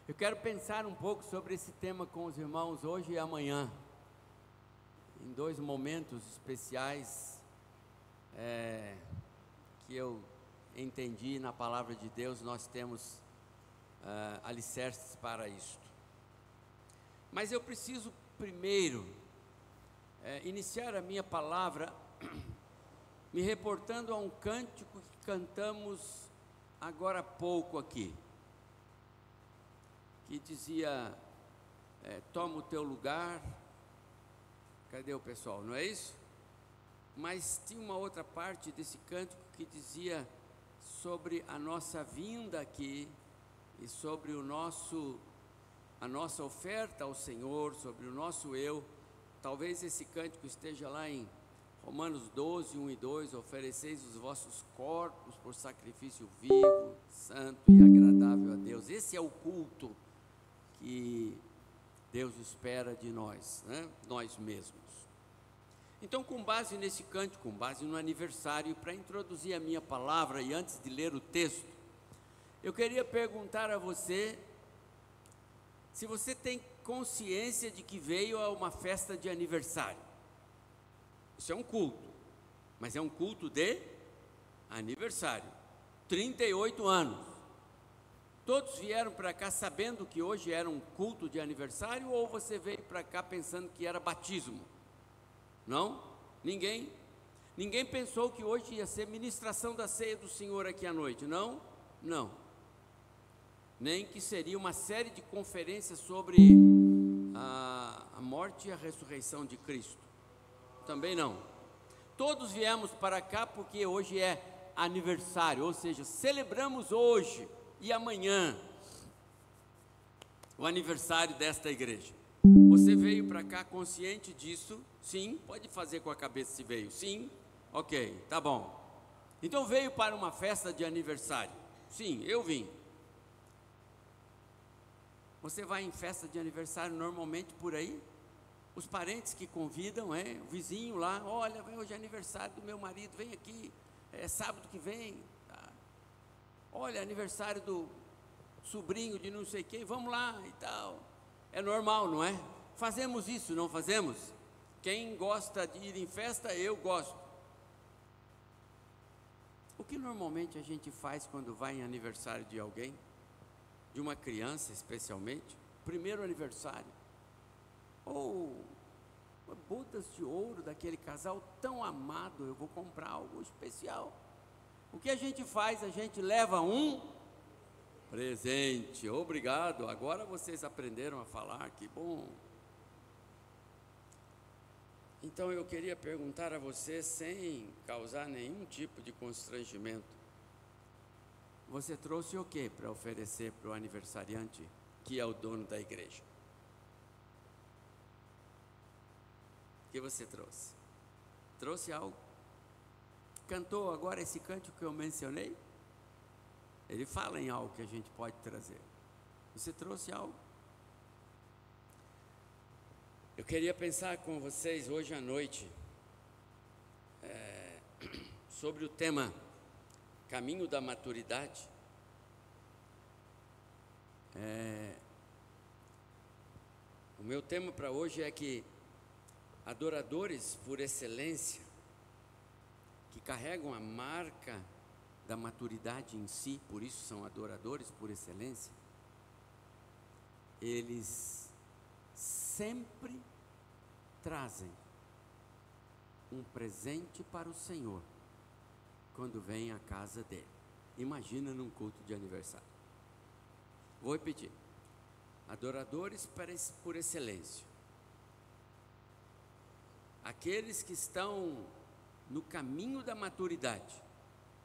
Eu quero pensar um pouco sobre esse tema com os irmãos hoje e amanhã, em dois momentos especiais que eu entendi na palavra de Deus. Nós temos alicerces para isto. Mas eu preciso primeiro iniciar a minha palavra me reportando a um cântico que cantamos agora há pouco aqui, que dizia, toma o teu lugar. Cadê o pessoal? Não é isso? Mas tinha uma outra parte desse cântico que dizia sobre a nossa vinda aqui e sobre a nossa oferta ao Senhor, sobre o nosso eu. Talvez esse cântico esteja lá em Romanos 12, 1 e 2, ofereceis os vossos corpos por sacrifício vivo, santo e agradável a Deus. Esse é o culto que Deus espera de nós, né? Nós mesmos. Então, com base nesse cântico, com base no aniversário, para introduzir a minha palavra e antes de ler o texto, eu queria perguntar a você se você tem consciência de que veio a uma festa de aniversário. Isso é um culto, mas é um culto de aniversário, 38 anos. Todos vieram para cá sabendo que hoje era um culto de aniversário, ou você veio para cá pensando que era batismo? Não? Ninguém pensou que hoje ia ser ministração da ceia do Senhor aqui à noite, não? Não. Nem que seria uma série de conferências sobre a morte e a ressurreição de Cristo. Também não. Todos viemos para cá porque hoje é aniversário, ou seja, celebramos hoje e amanhã o aniversário desta igreja. Você veio para cá consciente disso? Sim. Pode fazer com a cabeça se veio. Sim. Ok, tá bom. Então veio para uma festa de aniversário? Sim, eu vim. Você vai em festa de aniversário normalmente por aí? Os parentes que convidam, o vizinho lá, olha, hoje é aniversário do meu marido, vem aqui, é sábado que vem, tá? Olha, aniversário do sobrinho de não sei quem, vamos lá e tal. É normal, não é? Fazemos isso, não fazemos? Quem gosta de ir em festa, eu gosto. O que normalmente a gente faz quando vai em aniversário de alguém? De uma criança especialmente? Primeiro aniversário. Ou bodas de ouro daquele casal tão amado, eu vou comprar algo especial. O que a gente faz? A gente leva um presente. Obrigado, agora vocês aprenderam a falar, que bom. Então eu queria perguntar a você, sem causar nenhum tipo de constrangimento, você trouxe o que para oferecer para o aniversariante, que é o dono da igreja? O que você trouxe? Trouxe algo? Cantou agora esse cântico que eu mencionei? Ele fala em algo que a gente pode trazer. Você trouxe algo? Eu queria pensar com vocês hoje à noite sobre o tema Caminho da Maturidade. O meu tema para hoje é que adoradores por excelência, que carregam a marca da maturidade em si, por isso são adoradores por excelência, eles sempre trazem um presente para o Senhor quando vem à casa dele. Imagina num culto de aniversário. Vou repetir: adoradores por excelência, aqueles que estão no caminho da maturidade,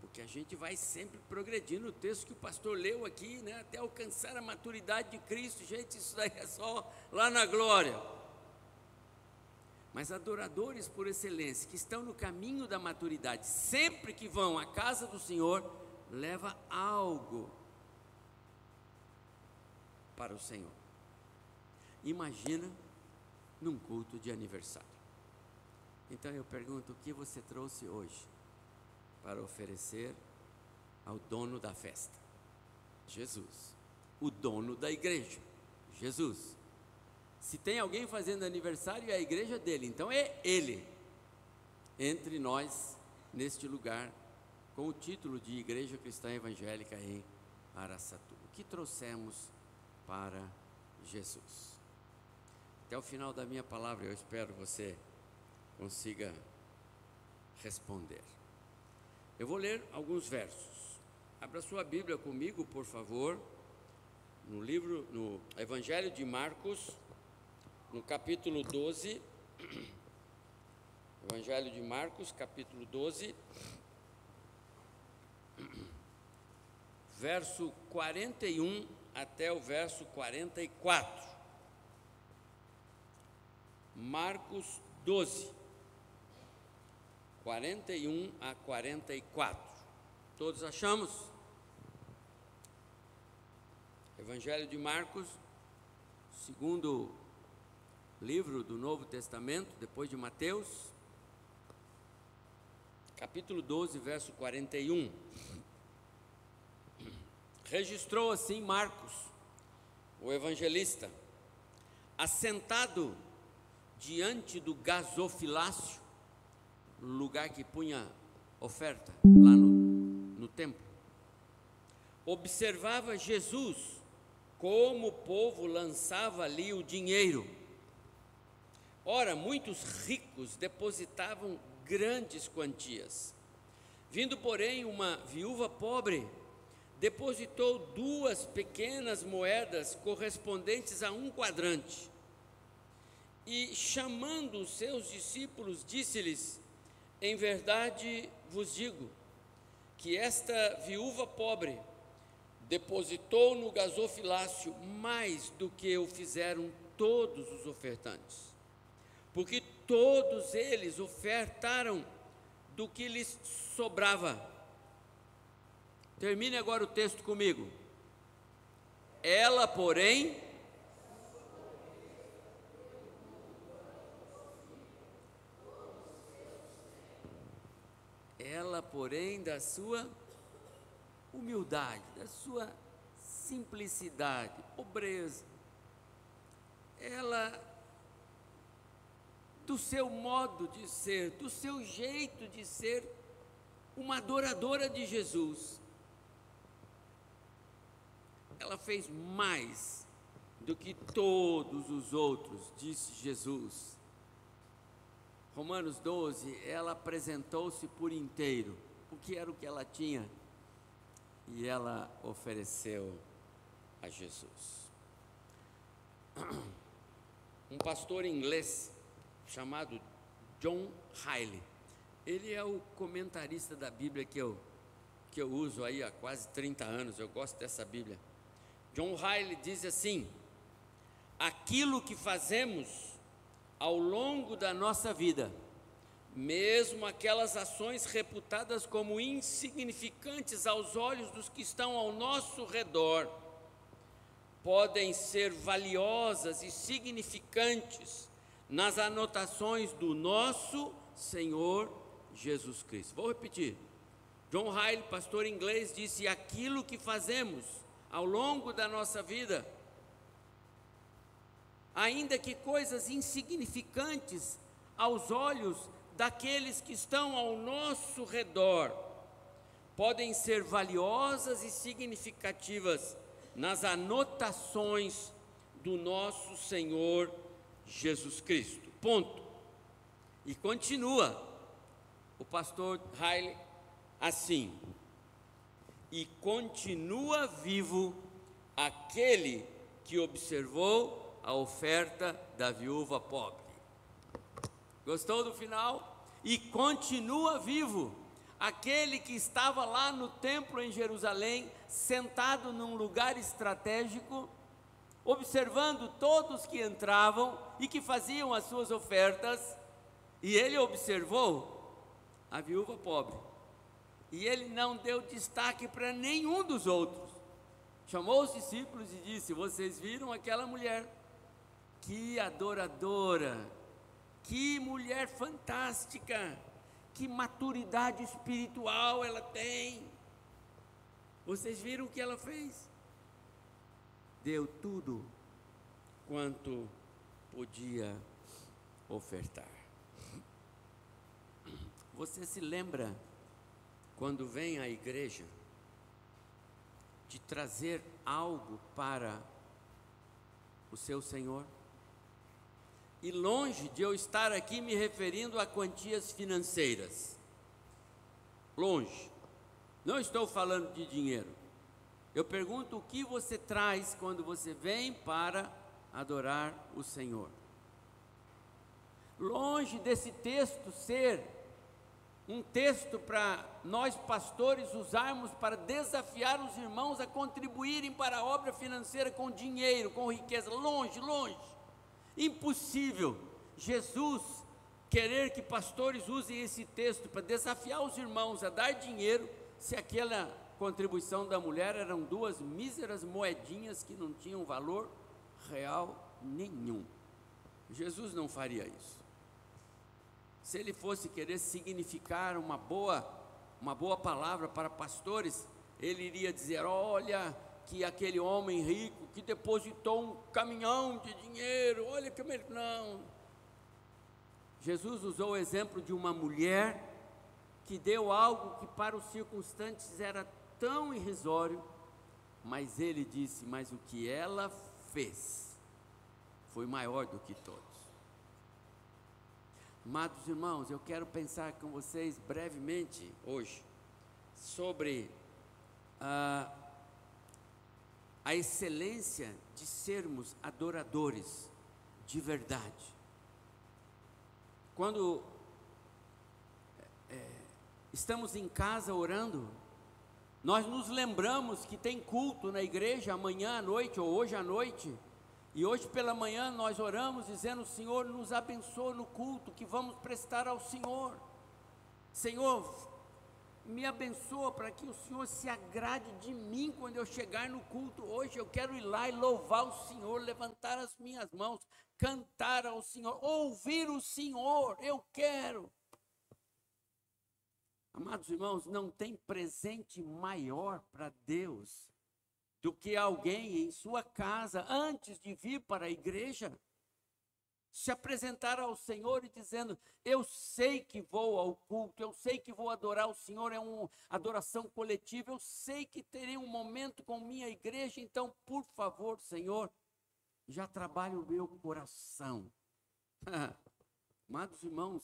porque a gente vai sempre progredindo. O texto que o pastor leu aqui, né, até alcançar a maturidade de Cristo. Gente, isso daí é só lá na glória. Mas adoradores por excelência, que estão no caminho da maturidade, sempre que vão à casa do Senhor, leva algo para o Senhor. Imagina num culto de aniversário. Então eu pergunto, o que você trouxe hoje para oferecer ao dono da festa? Jesus. o dono da igreja, Jesus. Se tem alguém fazendo aniversário, é a igreja dele, então é ele, entre nós, neste lugar, com o título de Igreja Cristã Evangélica em Araçatuba. O que trouxemos para Jesus? Até o final da minha palavra, eu espero você consiga responder. Eu vou ler alguns versos. Abra sua Bíblia comigo, por favor, no Evangelho de Marcos, no capítulo 12, Evangelho de Marcos, capítulo 12, verso 41 até o verso 44. Marcos 12, 41 a 44. Todos achamos? Evangelho de Marcos, segundo livro do Novo Testamento, depois de Mateus, capítulo 12, verso 41. Registrou assim Marcos, o evangelista, assentado diante do gasofilácio, lugar que punha oferta lá no templo, observava Jesus como o povo lançava ali o dinheiro. Ora, muitos ricos depositavam grandes quantias. Vindo, porém, uma viúva pobre, depositou 2 pequenas moedas correspondentes a 1 quadrante. E, chamando os seus discípulos, disse-lhes: em verdade vos digo, que esta viúva pobre depositou no gasofilácio mais do que o fizeram todos os ofertantes, porque todos eles ofertaram do que lhes sobrava. Termine agora o texto comigo. Ela, porém, da sua humildade, da sua simplicidade, pobreza, ela, do seu modo de ser, do seu jeito de ser, uma adoradora de Jesus, ela fez mais do que todos os outros, disse Jesus. Romanos 12, ela apresentou-se por inteiro, o que era o que ela tinha, e ela ofereceu a Jesus. Um pastor inglês chamado John Riley, ele é o comentarista da Bíblia que eu uso aí há quase 30 anos, eu gosto dessa Bíblia. John Riley diz assim: aquilo que fazemos ao longo da nossa vida, mesmo aquelas ações reputadas como insignificantes aos olhos dos que estão ao nosso redor, podem ser valiosas e significantes nas anotações do nosso Senhor Jesus Cristo. Vou repetir. John Riley, pastor inglês, disse: aquilo que fazemos ao longo da nossa vida, ainda que coisas insignificantes aos olhos daqueles que estão ao nosso redor, podem ser valiosas e significativas nas anotações do nosso Senhor Jesus Cristo. Ponto. E continua o pastor Riley assim: e continua vivo aquele que observou a oferta da viúva pobre. Gostou do final? E continua vivo aquele que estava lá no templo em Jerusalém, sentado num lugar estratégico, observando todos que entravam e que faziam as suas ofertas, e ele observou a viúva pobre, e ele não deu destaque para nenhum dos outros. Chamou os discípulos e disse: vocês viram aquela mulher? Que adoradora, que mulher fantástica, que maturidade espiritual ela tem. Vocês viram o que ela fez? deu tudo quanto podia ofertar. Você se lembra, quando vem à igreja, de trazer algo para o seu Senhor? E longe de eu estar aqui me referindo a quantias financeiras, longe, não estou falando de dinheiro. Eu pergunto, o que você traz quando você vem para adorar o Senhor? Longe desse texto ser um texto para nós pastores usarmos para desafiar os irmãos a contribuírem para a obra financeira com dinheiro, com riqueza, longe, longe, impossível Jesus querer que pastores usem esse texto para desafiar os irmãos a dar dinheiro, se aquela contribuição da mulher eram 2 míseras moedinhas que não tinham valor real nenhum. Jesus não faria isso. Se ele fosse querer significar uma boa palavra para pastores, ele iria dizer: olha, que aquele homem rico que depositou um caminhão de dinheiro, olha que não. Jesus usou o exemplo de uma mulher que deu algo que para os circunstantes era tão irrisório, mas ele disse: mas o que ela fez foi maior do que todos. Amados irmãos, eu quero pensar com vocês brevemente hoje sobre a excelência de sermos adoradores de verdade. Quando estamos em casa orando, nós nos lembramos que tem culto na igreja amanhã à noite ou hoje à noite, e hoje pela manhã nós oramos dizendo: Senhor, nos abençoa no culto que vamos prestar ao Senhor. Senhor, me abençoa para que o Senhor se agrade de mim quando eu chegar no culto hoje. Eu quero ir lá e louvar o Senhor, levantar as minhas mãos, cantar ao Senhor, ouvir o Senhor, eu quero. Amados irmãos, não tem presente maior para Deus do que alguém em sua casa, antes de vir para a igreja, se apresentar ao Senhor e dizendo: eu sei que vou ao culto, eu sei que vou adorar o Senhor, é uma adoração coletiva, eu sei que terei um momento com minha igreja, então, por favor, Senhor, já trabalhe o meu coração. Amados irmãos,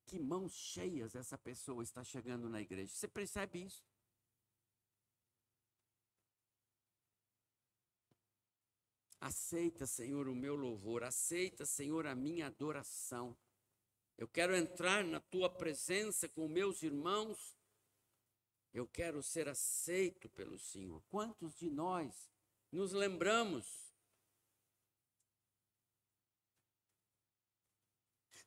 que mãos cheias essa pessoa está chegando na igreja. Você percebe isso? Aceita, Senhor, o meu louvor, aceita, Senhor, a minha adoração. Eu quero entrar na tua presença com meus irmãos, eu quero ser aceito pelo Senhor. Quantos de nós nos lembramos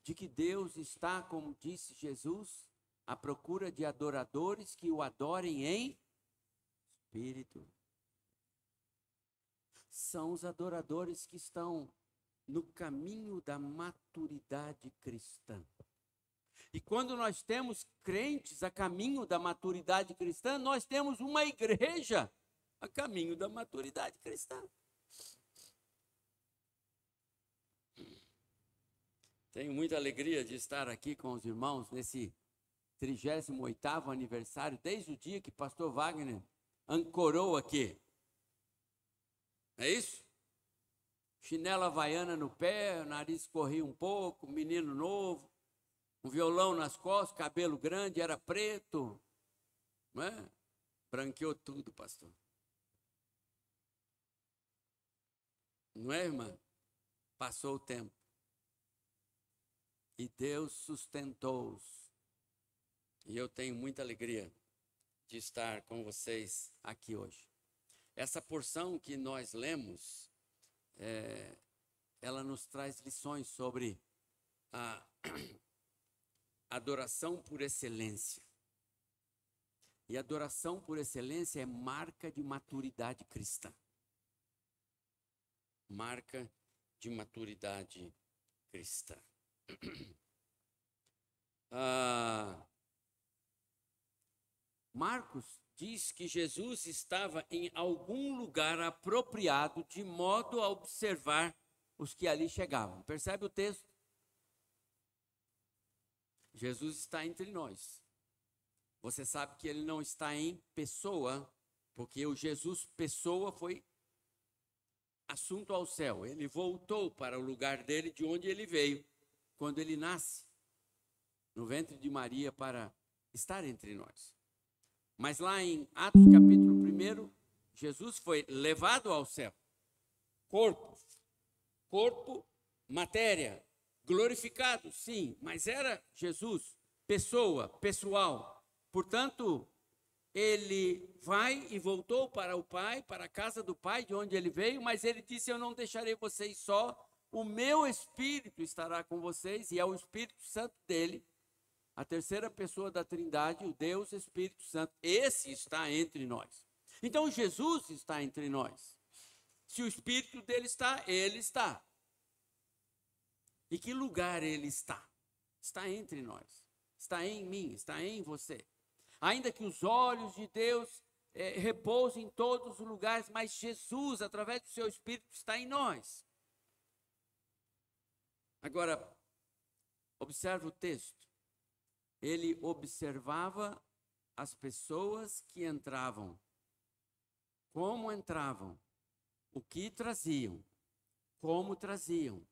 de que Deus está, como disse Jesus, à procura de adoradores que o adorem em espírito? São os adoradores que estão no caminho da maturidade cristã. E quando nós temos crentes a caminho da maturidade cristã, nós temos uma igreja a caminho da maturidade cristã. Tenho muita alegria de estar aqui com os irmãos nesse 38º aniversário, desde o dia que pastor Wagner ancorou aqui. É isso? Chinela havaiana no pé, o nariz corria um pouco, menino novo, um violão nas costas, cabelo grande, era preto, não é? Branqueou tudo, pastor. Não é, irmã? Passou o tempo. E Deus sustentou-os. E eu tenho muita alegria de estar com vocês aqui hoje. Essa porção que nós lemos, ela nos traz lições sobre a adoração por excelência. E adoração por excelência é marca de maturidade cristã. Marca de maturidade cristã. Marcos diz que Jesus estava em algum lugar apropriado de modo a observar os que ali chegavam. Percebe o texto? Jesus está entre nós. Você sabe que ele não está em pessoa, porque o Jesus pessoa foi assunto ao céu. Ele voltou para o lugar dele, de onde ele veio, quando ele nasce no ventre de Maria, para estar entre nós. Mas lá em Atos capítulo 1, Jesus foi levado ao céu. Corpo, matéria, glorificado, sim, mas era Jesus, pessoal. Portanto, ele vai e voltou para o Pai, para a casa do Pai, de onde ele veio, mas ele disse: eu não deixarei vocês só, o meu Espírito estará com vocês, e é o Espírito Santo dele, a terceira pessoa da Trindade, o Deus Espírito Santo. Esse está entre nós. Então, Jesus está entre nós. Se o Espírito dele está, ele está. E que lugar ele está? Está entre nós. Está em mim, está em você. Ainda que os olhos de Deus repousem em todos os lugares, mas Jesus, através do seu Espírito, está em nós. Agora, observe o texto. Ele observava as pessoas que entravam, como entravam, o que traziam, como traziam,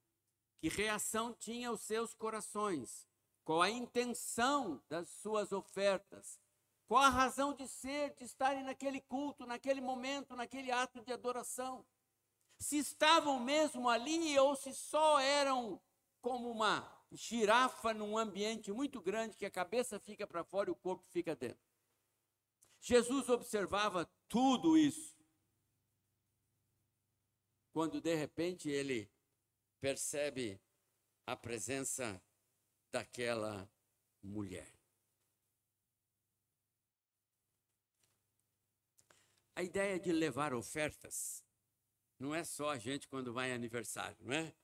que reação tinham os seus corações, qual a intenção das suas ofertas, qual a razão de ser, de estarem naquele culto, naquele momento, naquele ato de adoração. Se estavam mesmo ali ou se só eram como uma girafa num ambiente muito grande, que a cabeça fica para fora e o corpo fica dentro. Jesus observava tudo isso, quando de repente ele percebe a presença daquela mulher. A ideia de levar ofertas não é só a gente quando vai em aniversário, não é?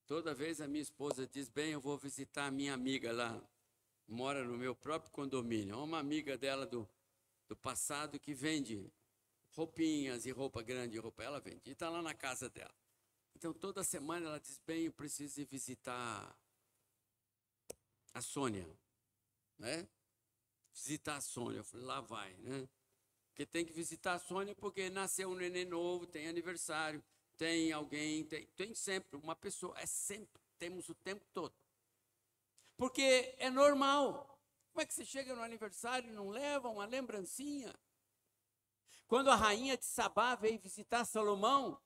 Toda vez a minha esposa diz: bem, eu vou visitar a minha amiga lá, mora no meu próprio condomínio. É uma amiga dela do passado que vende roupinhas e roupa grande, ela vende, e está lá na casa dela. Então toda semana ela diz: bem, eu preciso ir visitar a Sônia, né? Visitar a Sônia. Eu falei: lá vai, né? Porque tem que visitar a Sônia porque nasceu um neném novo, tem aniversário, tem alguém, tem sempre uma pessoa, sempre, temos o tempo todo. Porque é normal. Como é que você chega no aniversário e não leva uma lembrancinha? Quando a rainha de Sabá veio visitar Salomão,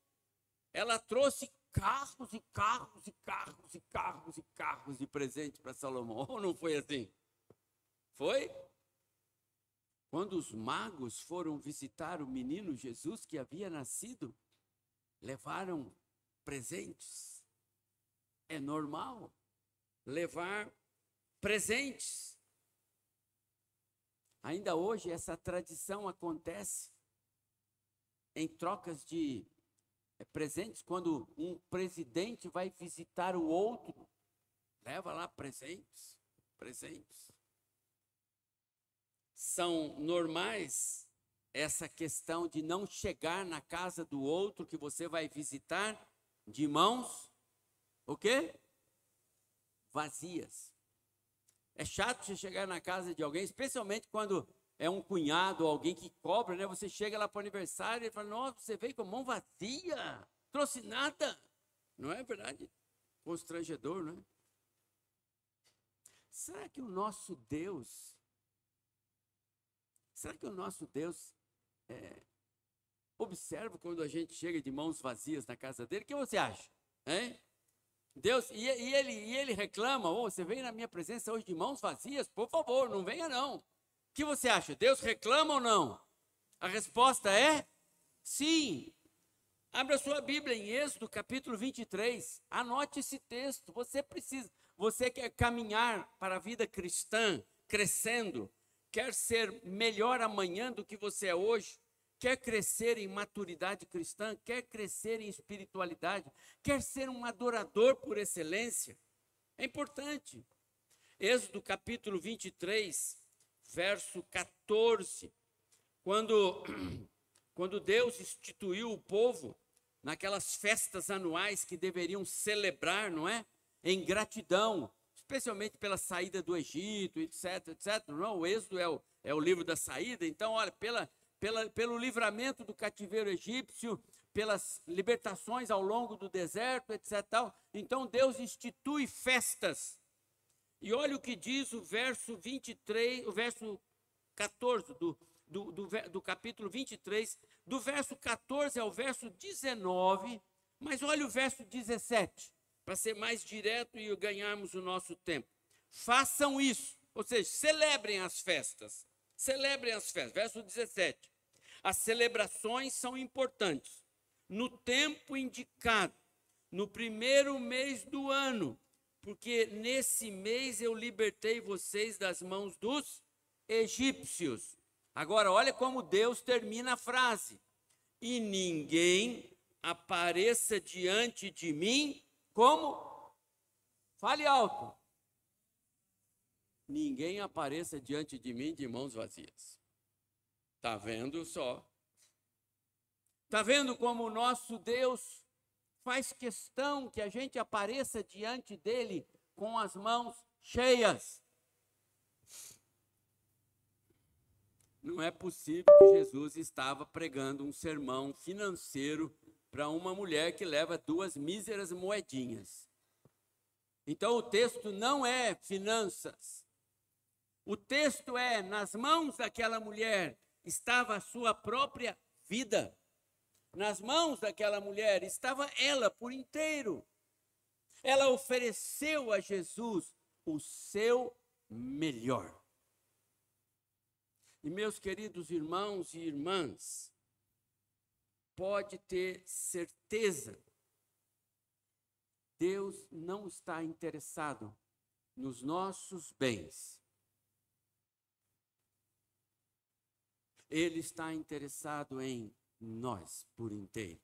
ela trouxe carros e carros e carros e carros e carros de presente para Salomão. Ou não foi assim? Foi? Quando os magos foram visitar o menino Jesus que havia nascido, levaram presentes. É normal levar presentes. Ainda hoje essa tradição acontece em trocas de presentes. Quando um presidente vai visitar o outro, leva lá presentes. São normais essa questão de não chegar na casa do outro que você vai visitar de mãos, o quê? Vazias. É chato você chegar na casa de alguém, especialmente quando é um cunhado ou alguém que cobra, né? Você chega lá para o aniversário e fala: nossa, você veio com a mão vazia, trouxe nada. Não é verdade? Constrangedor, não é? Será que o nosso Deus observa quando a gente chega de mãos vazias na casa dele? O que você acha? Hein? Deus, e ele reclama: oh, você veio na minha presença hoje de mãos vazias? Por favor, não venha não. O que você acha? Deus reclama ou não? A resposta é sim. Abra sua Bíblia em Êxodo capítulo 23. Anote esse texto. Você quer caminhar para a vida cristã, crescendo, quer ser melhor amanhã do que você é hoje, quer crescer em maturidade cristã, quer crescer em espiritualidade, quer ser um adorador por excelência, é importante. Êxodo capítulo 23, verso 14, quando Deus instituiu o povo naquelas festas anuais que deveriam celebrar, não é? Em gratidão, especialmente pela saída do Egito, etc, etc. Não, o Êxodo é o livro da saída. Então, olha, pelo livramento do cativeiro egípcio, pelas libertações ao longo do deserto, etc. Tal. Então, Deus institui festas. E olha o que diz o verso 23, o verso 14 do capítulo 23, do verso 14 ao verso 19, mas olha o verso 17, para ser mais direto e ganharmos o nosso tempo. Façam isso, ou seja, celebrem as festas, verso 17. As celebrações são importantes, no tempo indicado, no primeiro mês do ano, porque nesse mês eu libertei vocês das mãos dos egípcios. Agora, olha como Deus termina a frase. E ninguém apareça diante de mim como? Fale alto. Ninguém apareça diante de mim de mãos vazias. Está vendo só? Está vendo como o nosso Deus faz questão que a gente apareça diante dele com as mãos cheias? Não é possível que Jesus estava pregando um sermão financeiro para uma mulher que leva 2 míseras moedinhas. Então o texto não é finanças. O texto é, nas mãos daquela mulher estava a sua própria vida. Nas mãos daquela mulher estava ela por inteiro. Ela ofereceu a Jesus o seu melhor. E meus queridos irmãos e irmãs, pode ter certeza, Deus não está interessado nos nossos bens. Ele está interessado em nós por inteiro.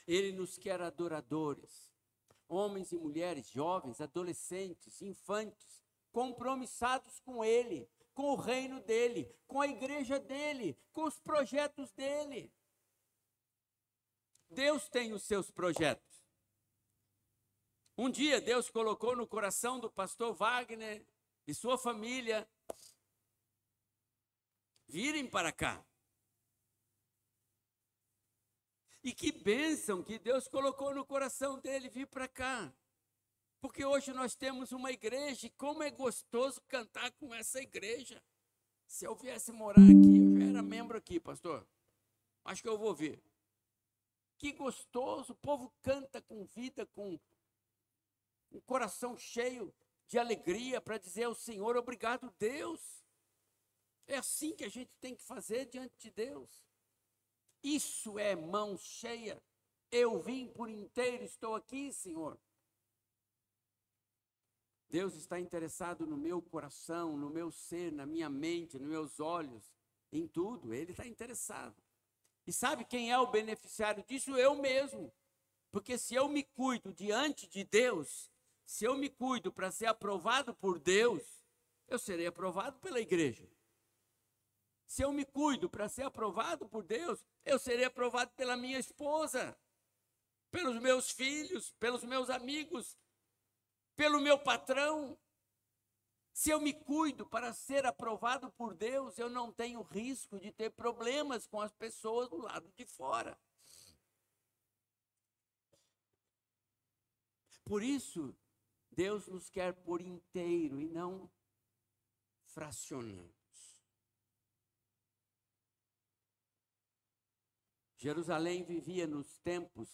Ele nos quer adoradores, homens e mulheres, jovens, adolescentes, infantes, compromissados com Ele, com o reino dele, com a igreja dele, com os projetos dele. Deus tem os seus projetos. Um dia Deus colocou no coração do pastor Wagner e sua família virem para cá. E que bênção que Deus colocou no coração dele vir para cá. Porque hoje nós temos uma igreja e como é gostoso cantar com essa igreja. Se eu viesse morar aqui, eu já era membro aqui, pastor. Acho que eu vou ver. Que gostoso, o povo canta com vida, com um coração cheio de alegria para dizer ao Senhor, obrigado, Deus. É assim que a gente tem que fazer diante de Deus. Isso é mão cheia. Eu vim por inteiro, estou aqui, Senhor. Deus está interessado no meu coração, no meu ser, na minha mente, nos meus olhos, em tudo. Ele está interessado. E sabe quem é o beneficiário disso? Eu mesmo. Porque se eu me cuido diante de Deus, se eu me cuido para ser aprovado por Deus, eu serei aprovado pela igreja. Se eu me cuido para ser aprovado por Deus, eu serei aprovado pela minha esposa, pelos meus filhos, pelos meus amigos, pelo meu patrão. Se eu me cuido para ser aprovado por Deus, eu não tenho risco de ter problemas com as pessoas do lado de fora. Por isso, Deus nos quer por inteiro e não fracionados. Jerusalém vivia nos tempos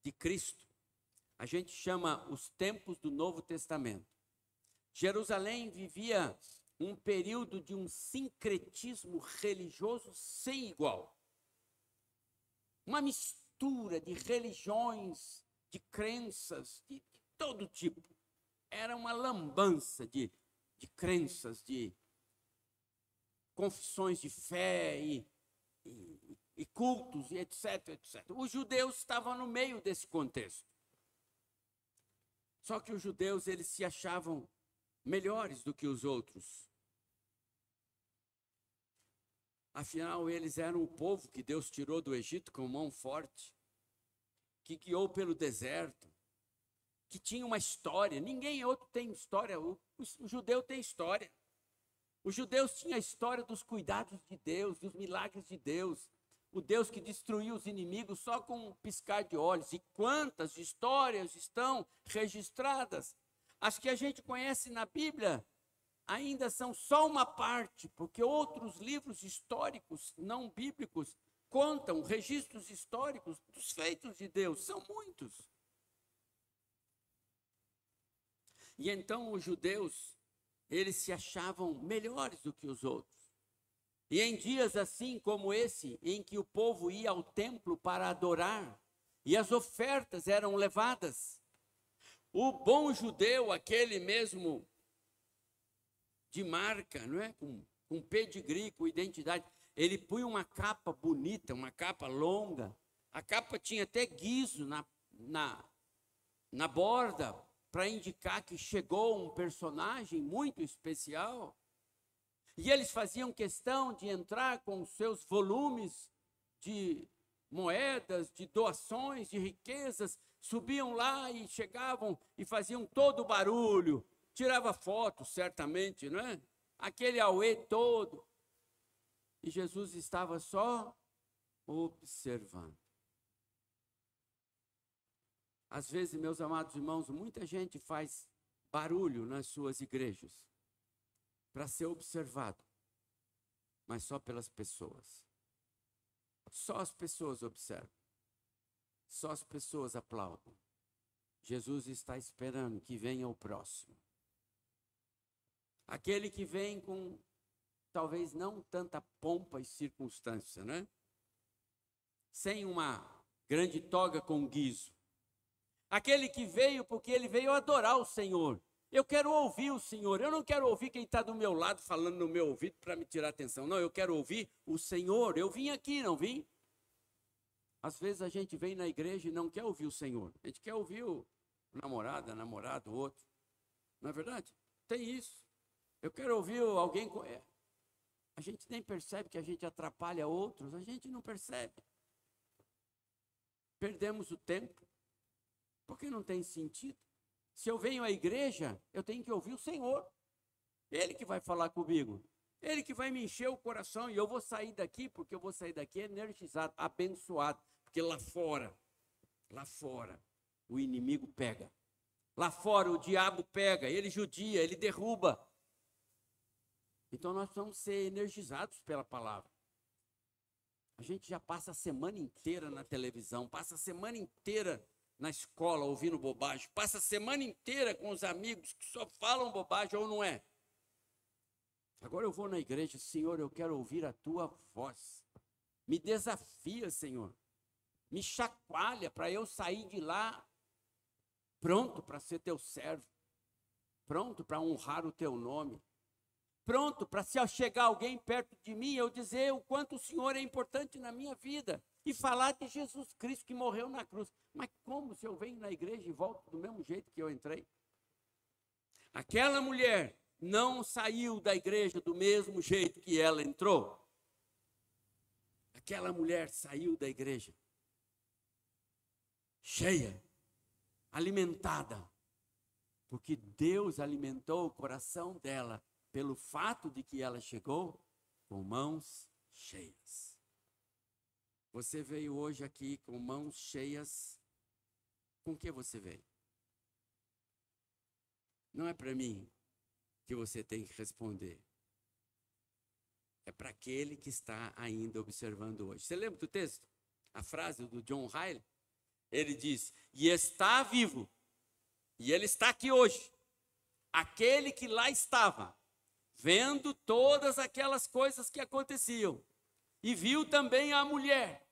de Cristo. A gente chama os tempos do Novo Testamento. Jerusalém vivia um período de um sincretismo religioso sem igual. Uma mistura de religiões, de crenças, de todo tipo. Era uma lambança de crenças, de confissões de fé e cultos, e etc, etc. Os judeus estavam no meio desse contexto. Só que os judeus, eles se achavam melhores do que os outros. Afinal, eles eram o povo que Deus tirou do Egito com mão forte, que guiou pelo deserto, que tinha uma história. Ninguém outro tem história. O judeu tem história. Os judeus tinham a história dos cuidados de Deus, dos milagres de Deus. O Deus que destruiu os inimigos só com um piscar de olhos. E quantas histórias estão registradas? As que a gente conhece na Bíblia ainda são só uma parte, porque outros livros históricos não bíblicos contam registros históricos dos feitos de Deus. São muitos. E então os judeus, eles se achavam melhores do que os outros. E em dias assim como esse, em que o povo ia ao templo para adorar, e as ofertas eram levadas, o bom judeu, aquele mesmo de marca, não é? Com pedigree, com identidade, ele punha uma capa bonita, uma capa longa. A capa tinha até guizo na borda, para indicar que chegou um personagem muito especial. E eles faziam questão de entrar com os seus volumes de moedas, de doações, de riquezas, subiam lá e chegavam e faziam todo o barulho, tirava fotos, certamente, não é? Aquele auê todo. E Jesus estava só observando. Às vezes, meus amados irmãos, muita gente faz barulho nas suas igrejas para ser observado, mas só pelas pessoas. Só as pessoas observam. Só as pessoas aplaudem. Jesus está esperando que venha o próximo. Aquele que vem com, talvez não tanta pompa e circunstância, né? Sem uma grande toga com guizo. Aquele que veio porque ele veio adorar o Senhor. Eu quero ouvir o Senhor. Eu não quero ouvir quem está do meu lado falando no meu ouvido para me tirar atenção. Não, eu quero ouvir o Senhor. Eu vim aqui, não vim? Às vezes a gente vem na igreja e não quer ouvir o Senhor. A gente quer ouvir o namorado, o outro. Não é verdade? Tem isso. Eu quero ouvir alguém... A gente nem percebe que a gente atrapalha outros. A gente não percebe. Perdemos o tempo. Porque não tem sentido. Se eu venho à igreja, eu tenho que ouvir o Senhor. Ele que vai falar comigo. Ele que vai me encher o coração. E eu vou sair daqui, porque eu vou sair daqui energizado, abençoado. Porque lá fora, o inimigo pega. Lá fora o diabo pega, ele judia, ele derruba. Então nós precisamos ser energizados pela palavra. A gente já passa a semana inteira na televisão, passa a semana inteira na escola ouvindo bobagem, passa a semana inteira com os amigos que só falam bobagem, ou não é? Agora eu vou na igreja, Senhor, eu quero ouvir a tua voz. Me desafia, Senhor. Me chacoalha para eu sair de lá pronto para ser teu servo, pronto para honrar o teu nome, pronto para, se chegar alguém perto de mim, eu dizer o quanto o Senhor é importante na minha vida e falar de Jesus Cristo que morreu na cruz. Mas como se eu venho na igreja e volto do mesmo jeito que eu entrei? Aquela mulher não saiu da igreja do mesmo jeito que ela entrou. Aquela mulher saiu da igreja cheia, alimentada, porque Deus alimentou o coração dela pelo fato de que ela chegou com mãos cheias. Você veio hoje aqui com mãos cheias, com que você veio? Não é para mim que você tem que responder. É para aquele que está ainda observando hoje. Você lembra do texto? A frase do John Riley? Ele diz, e está vivo, e ele está aqui hoje, aquele que lá estava, vendo todas aquelas coisas que aconteciam, e viu também a mulher.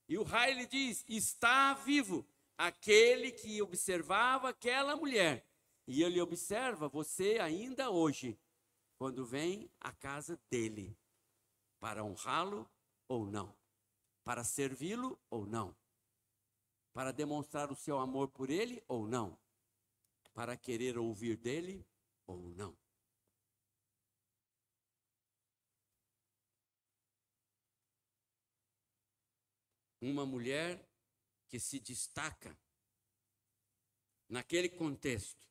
E o Riley diz, está vivo, aquele que observava aquela mulher, e ele observa você ainda hoje, quando vem à casa dele, para honrá-lo ou não, para servi-lo ou não, para demonstrar o seu amor por ele ou não, para querer ouvir dele ou não. uma mulher que se destaca naquele contexto,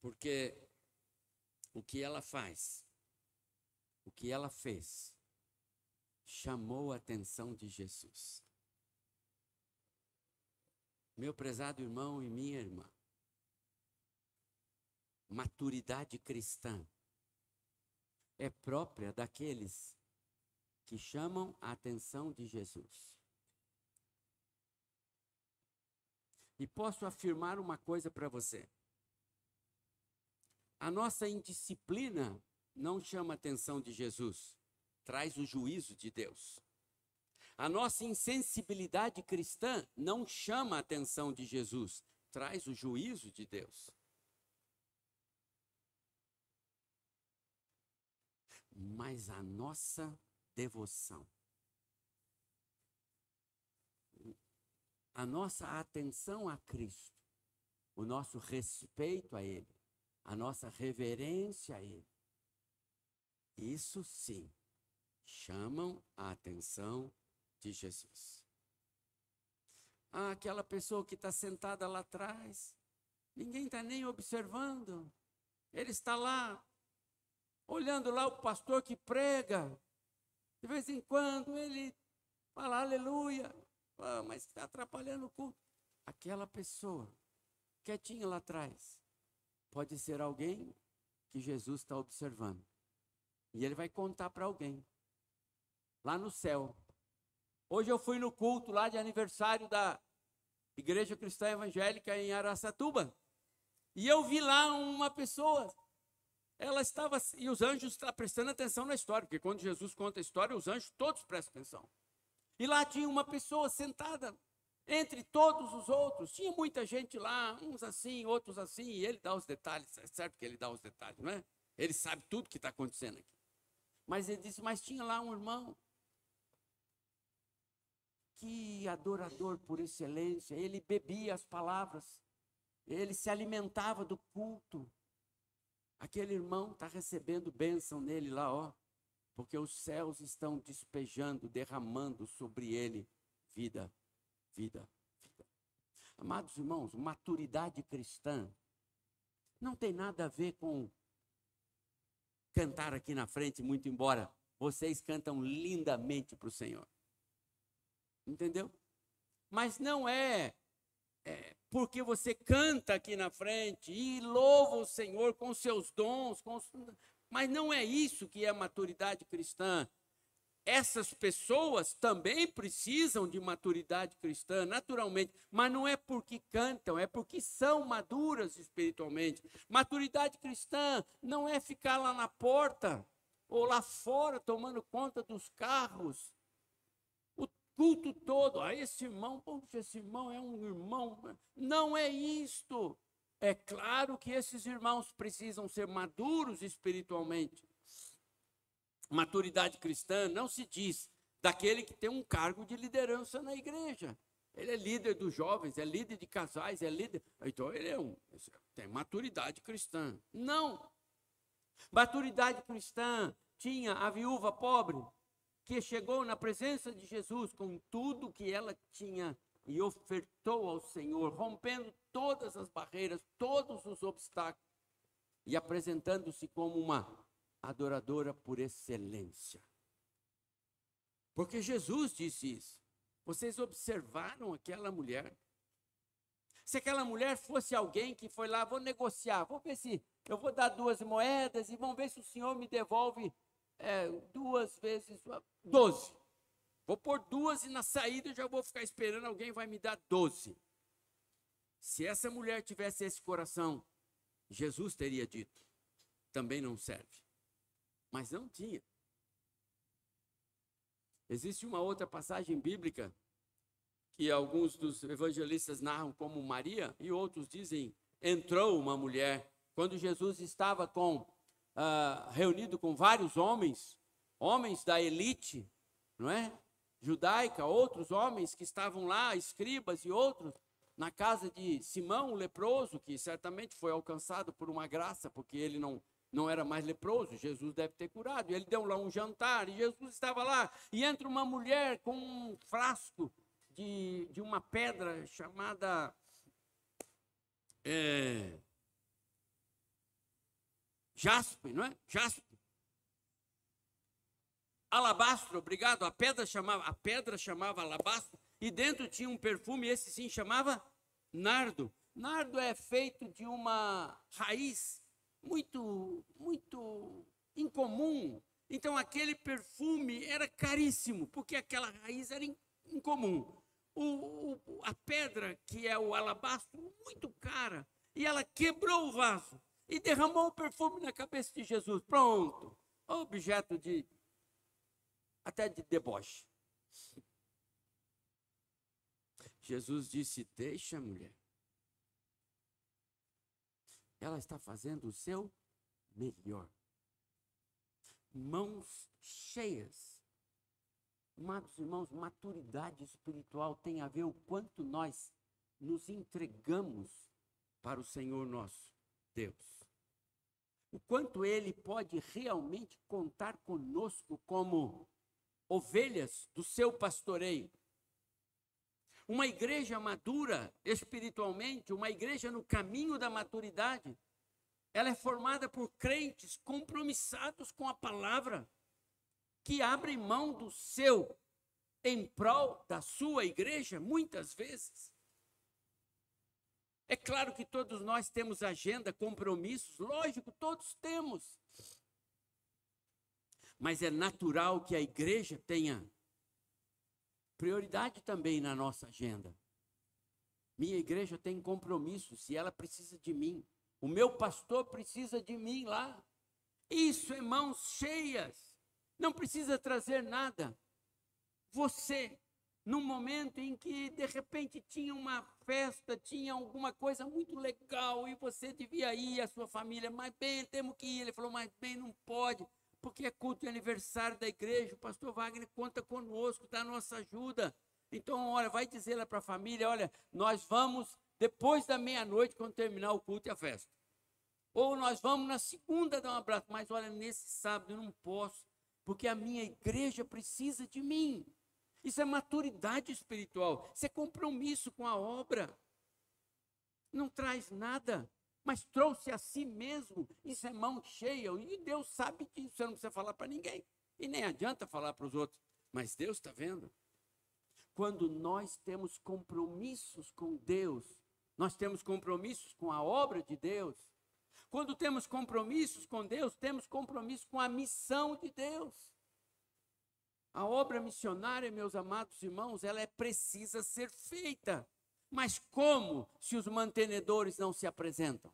porque o que ela faz, o que ela fez, chamou a atenção de Jesus. Meu prezado irmão e minha irmã, maturidade cristã é própria daqueles que chamam a atenção de Jesus. E posso afirmar uma coisa para você. A nossa indisciplina não chama a atenção de Jesus, traz o juízo de Deus. A nossa insensibilidade cristã não chama a atenção de Jesus, traz o juízo de Deus. Mas a nossa devoção, a nossa atenção a Cristo, o nosso respeito a Ele, a nossa reverência a Ele, isso sim, chamam a atenção de Jesus. Aquela pessoa que está sentada lá atrás, ninguém está nem observando, ele está lá, olhando lá o pastor que prega, de vez em quando ele fala aleluia, mas está atrapalhando o culto. Aquela pessoa, quietinha lá atrás, pode ser alguém que Jesus está observando. E ele vai contar para alguém, lá no céu. Hoje eu fui no culto lá de aniversário da Igreja Cristã Evangélica em Araçatuba, e eu vi lá uma pessoa, ela estava, e os anjos estão prestando atenção na história, porque quando Jesus conta a história, os anjos todos prestam atenção. E lá tinha uma pessoa sentada, entre todos os outros, tinha muita gente lá, uns assim, outros assim, e ele dá os detalhes, é certo que ele dá os detalhes, não é? Ele sabe tudo que está acontecendo aqui. Mas ele disse, mas tinha lá um irmão, que adorador por excelência, ele bebia as palavras, ele se alimentava do culto. Aquele irmão está recebendo bênção nele lá, ó, porque os céus estão despejando, derramando sobre ele vida, vida, vida. Amados irmãos, maturidade cristã não tem nada a ver com cantar aqui na frente, muito embora vocês cantam lindamente para o Senhor. Entendeu? Mas não é porque você canta aqui na frente e louva o Senhor com seus dons, mas não é isso que é maturidade cristã. Essas pessoas também precisam de maturidade cristã, naturalmente, mas não é porque cantam, é porque são maduras espiritualmente. Maturidade cristã não é ficar lá na porta ou lá fora tomando conta dos carros o culto todo. Esse irmão, poxa, esse irmão é um irmão. Não é isto. É claro que esses irmãos precisam ser maduros espiritualmente. Maturidade cristã não se diz daquele que tem um cargo de liderança na igreja. Ele é líder dos jovens, é líder de casais, é líder. Então ele tem maturidade cristã. Não. Maturidade cristã tinha a viúva pobre que chegou na presença de Jesus com tudo que ela tinha e ofertou ao Senhor, rompendo todas as barreiras, todos os obstáculos e apresentando-se como uma adoradora por excelência. Porque Jesus disse isso. Vocês observaram aquela mulher? Se aquela mulher fosse alguém que foi lá, vou negociar, vou ver se eu vou dar 2 moedas e vamos ver se o senhor me devolve 2 vezes 12. Vou pôr 2 e na saída eu já vou ficar esperando, alguém vai me dar 12. Se essa mulher tivesse esse coração, Jesus teria dito, também não serve. Mas não tinha. Existe uma outra passagem bíblica que alguns dos evangelistas narram como Maria e outros dizem, entrou uma mulher. Quando Jesus estava reunido com vários homens da elite, não é? Judaica, outros homens que estavam lá, escribas e outros, na casa de Simão, o leproso, que certamente foi alcançado por uma graça, porque ele não não era mais leproso, Jesus deve ter curado. E ele deu lá um jantar, e Jesus estava lá, e entra uma mulher com um frasco de uma pedra chamada jaspe, não é? Jaspe. Alabastro, obrigado. A pedra chamava alabastro, e dentro tinha um perfume, esse sim chamava nardo. Nardo é feito de uma raiz muito incomum. Então aquele perfume era caríssimo, porque aquela raiz era incomum. A pedra, que é o alabastro, muito cara, e ela quebrou o vaso e derramou o perfume na cabeça de Jesus. Pronto, objeto até de deboche. Jesus disse: deixa, mulher. Ela está fazendo o seu melhor. Mãos cheias. Amados irmãos, maturidade espiritual tem a ver o quanto nós nos entregamos para o Senhor nosso Deus. O quanto Ele pode realmente contar conosco como ovelhas do seu pastoreio. Uma igreja madura espiritualmente, uma igreja no caminho da maturidade, ela é formada por crentes compromissados com a palavra, que abrem mão do seu em prol da sua igreja, muitas vezes. É claro que todos nós temos agenda, compromissos, lógico, todos temos. Mas é natural que a igreja tenha prioridade também na nossa agenda. Minha igreja tem compromissos e ela precisa de mim. O meu pastor precisa de mim lá. Isso é mãos cheias. Não precisa trazer nada. Você, num momento em que de repente tinha uma festa, tinha alguma coisa muito legal e você devia ir, a sua família, mas bem, temos que ir. Ele falou, mas bem, não pode, porque é culto e aniversário da igreja, o pastor Wagner conta conosco, dá nossa ajuda. Então, olha, vai dizer lá para a família, olha, nós vamos depois da meia-noite, quando terminar o culto e a festa. Ou nós vamos na segunda dar um abraço, mas olha, nesse sábado eu não posso, porque a minha igreja precisa de mim. Isso é maturidade espiritual, isso é compromisso com a obra. Não traz nada, mas trouxe a si mesmo. Isso é mão cheia, e Deus sabe disso, você não precisa falar para ninguém, e nem adianta falar para os outros, mas Deus está vendo. Quando nós temos compromissos com Deus, nós temos compromissos com a obra de Deus. Quando temos compromissos com Deus, temos compromisso com a missão de Deus. A obra missionária, meus amados irmãos, ela precisa ser feita. Mas como se os mantenedores não se apresentam?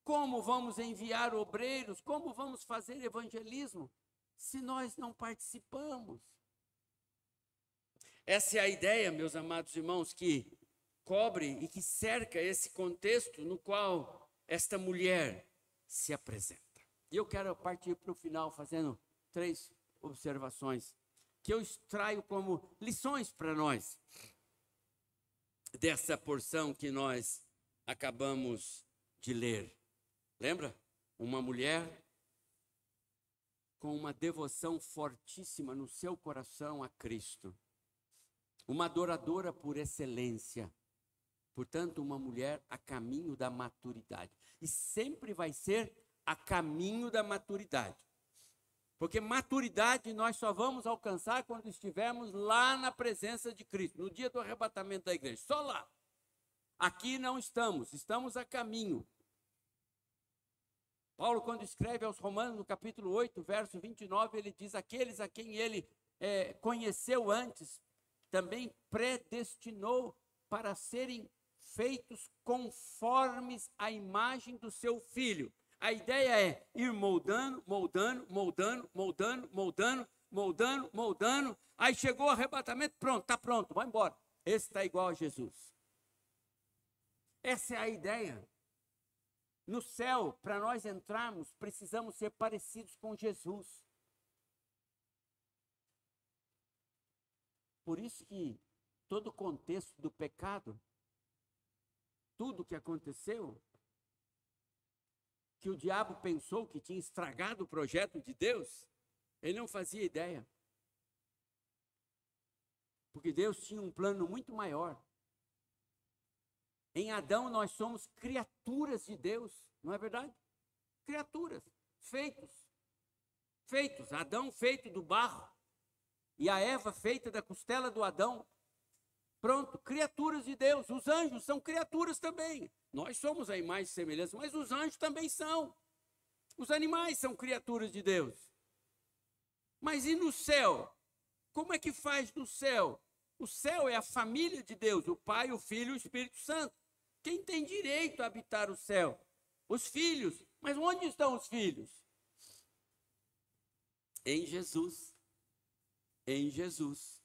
Como vamos enviar obreiros? Como vamos fazer evangelismo se nós não participamos? Essa é a ideia, meus amados irmãos, que cobre e que cerca esse contexto no qual esta mulher se apresenta. E eu quero partir para o final fazendo 3 observações que eu extraio como lições para nós dessa porção que nós acabamos de ler. Lembra? Uma mulher com uma devoção fortíssima no seu coração a Cristo. Uma adoradora por excelência. Portanto, uma mulher a caminho da maturidade. E sempre vai ser a caminho da maturidade. Porque maturidade nós só vamos alcançar quando estivermos lá na presença de Cristo, no dia do arrebatamento da igreja. Só lá. Aqui não estamos a caminho. Paulo, quando escreve aos Romanos, no capítulo 8, verso 29, ele diz: aqueles a quem ele conheceu antes, também predestinou para serem feitos conformes à imagem do seu Filho. A ideia é ir moldando. Aí chegou o arrebatamento, pronto, está pronto, vai embora. Esse está igual a Jesus. Essa é a ideia. No céu, para nós entrarmos, precisamos ser parecidos com Jesus. Por isso que todo o contexto do pecado, tudo que aconteceu, que o diabo pensou que tinha estragado o projeto de Deus? Ele não fazia ideia. Porque Deus tinha um plano muito maior. Em Adão nós somos criaturas de Deus, não é verdade? Criaturas, feitos. Adão feito do barro e a Eva feita da costela do Adão. Pronto, criaturas de Deus. Os anjos são criaturas também. Nós somos a imagem e semelhança, mas os anjos também são. Os animais são criaturas de Deus. Mas e no céu? Como é que faz no céu? O céu é a família de Deus, o Pai, o Filho e o Espírito Santo. Quem tem direito a habitar o céu? Os filhos. Mas onde estão os filhos? Em Jesus. Em Jesus.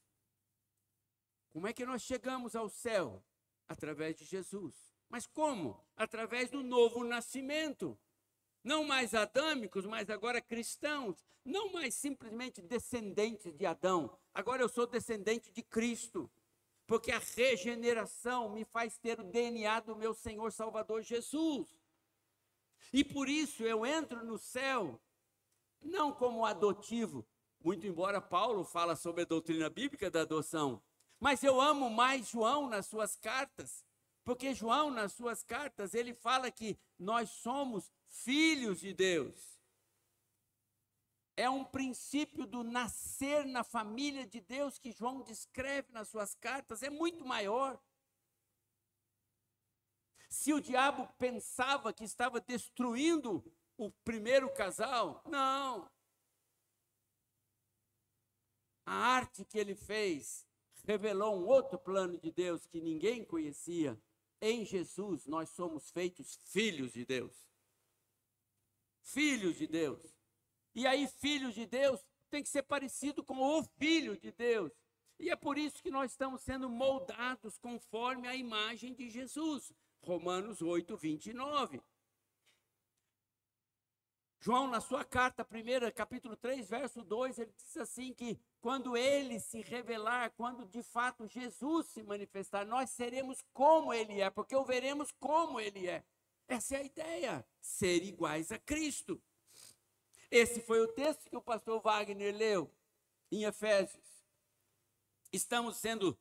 Como é que nós chegamos ao céu? Através de Jesus. Mas como? Através do novo nascimento. Não mais adâmicos, mas agora cristãos. Não mais simplesmente descendentes de Adão. Agora eu sou descendente de Cristo. Porque a regeneração me faz ter o DNA do meu Senhor Salvador Jesus. E por isso eu entro no céu, não como adotivo, muito embora Paulo fala sobre a doutrina bíblica da adoção, mas eu amo mais João nas suas cartas, porque João nas suas cartas, ele fala que nós somos filhos de Deus. É um princípio do nascer na família de Deus que João descreve nas suas cartas, é muito maior. Se o diabo pensava que estava destruindo o primeiro casal, não. A arte que ele fez revelou um outro plano de Deus que ninguém conhecia. Em Jesus nós somos feitos filhos de Deus. Filhos de Deus. E aí, filhos de Deus tem que ser parecido com o Filho de Deus. E é por isso que nós estamos sendo moldados conforme a imagem de Jesus. Romanos 8, 29. João, na sua carta, capítulo 3, verso 2, ele diz assim que quando ele se revelar, quando de fato Jesus se manifestar, nós seremos como ele é, porque o veremos como ele é. Essa é a ideia, ser iguais a Cristo. Esse foi o texto que o pastor Wagner leu em Efésios. Estamos sendo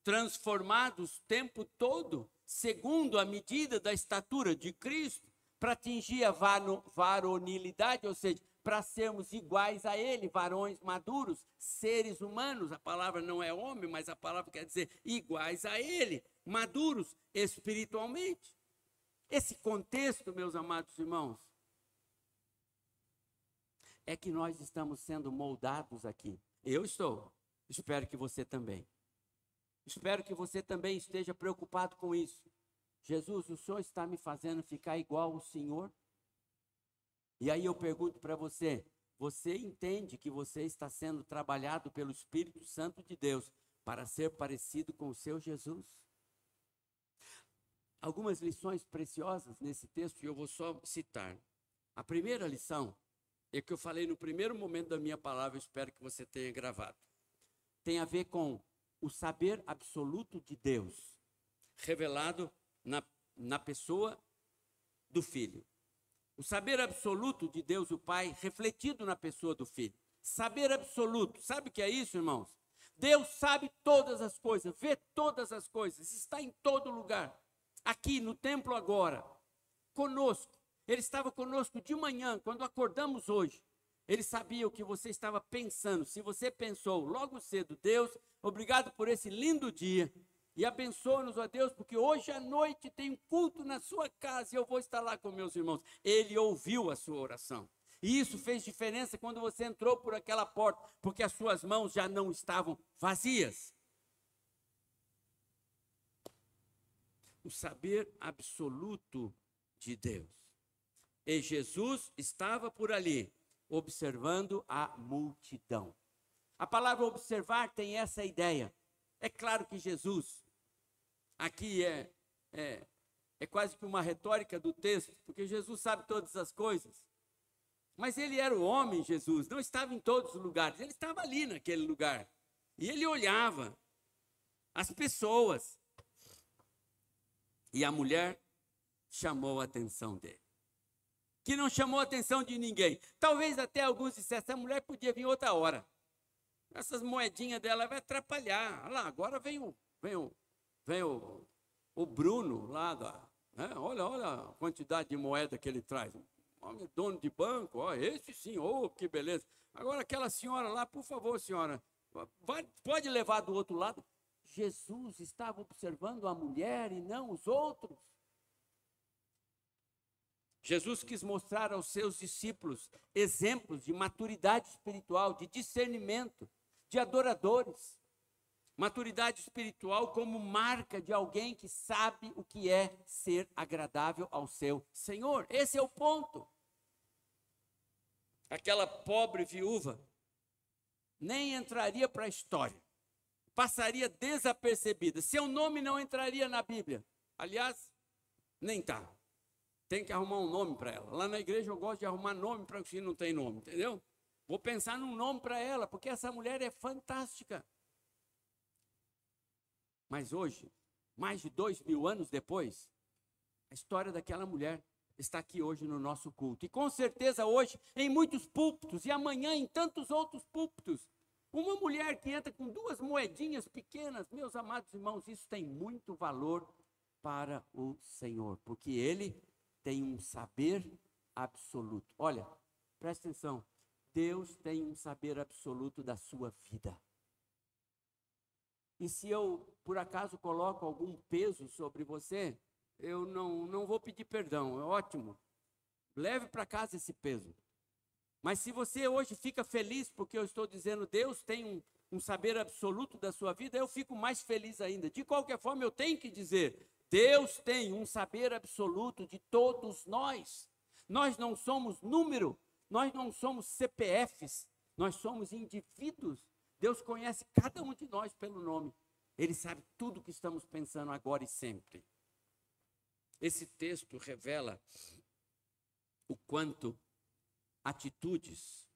transformados o tempo todo, segundo a medida da estatura de Cristo, para atingir a varonilidade, ou seja, para sermos iguais a Ele, varões maduros, seres humanos. A palavra não é homem, mas a palavra quer dizer iguais a Ele, maduros espiritualmente. Esse contexto, meus amados irmãos, é que nós estamos sendo moldados aqui. Eu estou, espero que você também. Espero que você também esteja preocupado com isso. Jesus, o Senhor está me fazendo ficar igual ao Senhor? E aí eu pergunto para você, você entende que você está sendo trabalhado pelo Espírito Santo de Deus para ser parecido com o seu Jesus? Algumas lições preciosas nesse texto, e eu vou só citar. A primeira lição é que eu falei no primeiro momento da minha palavra, eu espero que você tenha gravado. Tem a ver com o saber absoluto de Deus, revelado na pessoa do Filho. O saber absoluto de Deus, o Pai, refletido na pessoa do Filho. Saber absoluto, sabe o que é isso, irmãos? Deus sabe todas as coisas, vê todas as coisas, está em todo lugar. Aqui no templo agora, conosco. Ele estava conosco de manhã, quando acordamos hoje. Ele sabia o que você estava pensando. Se você pensou logo cedo, Deus, obrigado por esse lindo dia. E abençoa-nos, ó Deus, porque hoje à noite tem um culto na sua casa e eu vou estar lá com meus irmãos. Ele ouviu a sua oração. E isso fez diferença quando você entrou por aquela porta, porque as suas mãos já não estavam vazias. O saber absoluto de Deus. E Jesus estava por ali, observando a multidão. A palavra observar tem essa ideia. É claro que Jesus, aqui é quase que uma retórica do texto, porque Jesus sabe todas as coisas. Mas ele era o homem, Jesus, não estava em todos os lugares, ele estava ali naquele lugar. E ele olhava as pessoas. E a mulher chamou a atenção dele. que não chamou a atenção de ninguém. Talvez até alguns dissessem, essa mulher podia vir outra hora. Essas moedinhas dela vai atrapalhar. Olha lá, agora o Bruno lá né? Olha a quantidade de moeda que ele traz. Homem dono de banco, ó, esse sim, que beleza. Agora aquela senhora lá, por favor, senhora, pode levar do outro lado. Jesus estava observando a mulher e não os outros. Jesus quis mostrar aos seus discípulos exemplos de maturidade espiritual, de discernimento, de adoradores. Maturidade espiritual como marca de alguém que sabe o que é ser agradável ao seu Senhor. Esse é o ponto. Aquela pobre viúva nem entraria para a história, passaria desapercebida. Seu nome não entraria na Bíblia. Aliás, nem está. Tem que arrumar um nome para ela. Lá na igreja eu gosto de arrumar nome para quem não tem nome, entendeu? Vou pensar num nome para ela, porque essa mulher é fantástica. Mas hoje, mais de 2000 anos depois, a história daquela mulher está aqui hoje no nosso culto. E com certeza hoje, em muitos púlpitos, e amanhã em tantos outros púlpitos, uma mulher que entra com 2 moedinhas pequenas, meus amados irmãos, isso tem muito valor para o Senhor, porque Ele tem um saber absoluto. Olha, presta atenção, Deus tem um saber absoluto da sua vida. E se eu, por acaso, coloco algum peso sobre você, eu não vou pedir perdão, é ótimo. Leve para casa esse peso. Mas se você hoje fica feliz porque eu estou dizendo Deus tem um saber absoluto da sua vida, eu fico mais feliz ainda. De qualquer forma, eu tenho que dizer, Deus tem um saber absoluto de todos nós. Nós não somos número, nós não somos CPFs, nós somos indivíduos. Deus conhece cada um de nós pelo nome. Ele sabe tudo o que estamos pensando agora e sempre. Esse texto revela o quanto atitudes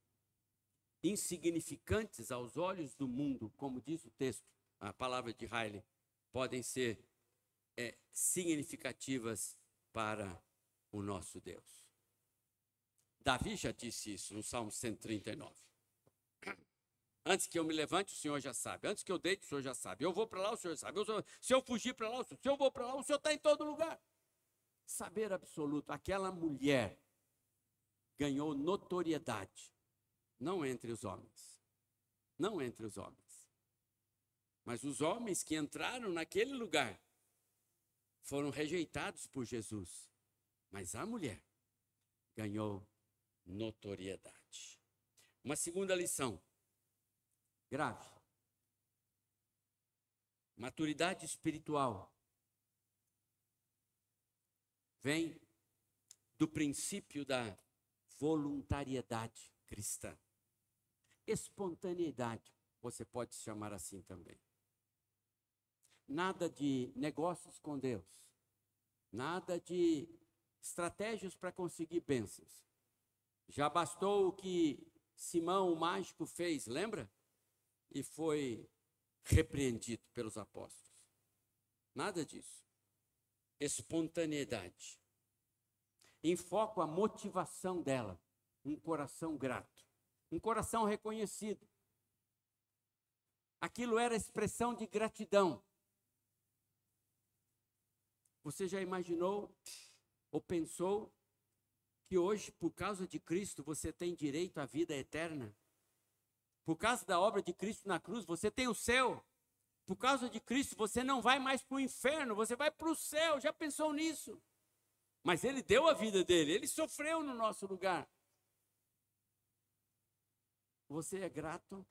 insignificantes aos olhos do mundo, como diz o texto, a palavra de Riley, podem ser significativas para o nosso Deus. Davi já disse isso no Salmo 139. Antes que eu me levante, o Senhor já sabe. Antes que eu deite, o Senhor já sabe. Eu vou para lá, o Senhor sabe. Se eu fugir para lá, se eu vou para lá, o Senhor está em todo lugar. Saber absoluto. Aquela mulher ganhou notoriedade. Não entre os homens. Não entre os homens. Mas os homens que entraram naquele lugar foram rejeitados por Jesus. Mas a mulher ganhou notoriedade. Uma segunda lição. Grave. Maturidade espiritual vem do princípio da voluntariedade cristã. Espontaneidade, você pode chamar assim também. Nada de negócios com Deus. Nada de estratégias para conseguir bênçãos. Já bastou o que Simão, o mágico, fez, lembra? E foi repreendido pelos apóstolos. Nada disso. Espontaneidade. Enfoco a motivação dela. Um coração grato. Um coração reconhecido. Aquilo era expressão de gratidão. Você já imaginou ou pensou que hoje, por causa de Cristo, você tem direito à vida eterna? Por causa da obra de Cristo na cruz, você tem o céu. Por causa de Cristo, você não vai mais para o inferno, você vai para o céu. Já pensou nisso? Mas Ele deu a vida dele, Ele sofreu no nosso lugar. Você é grato?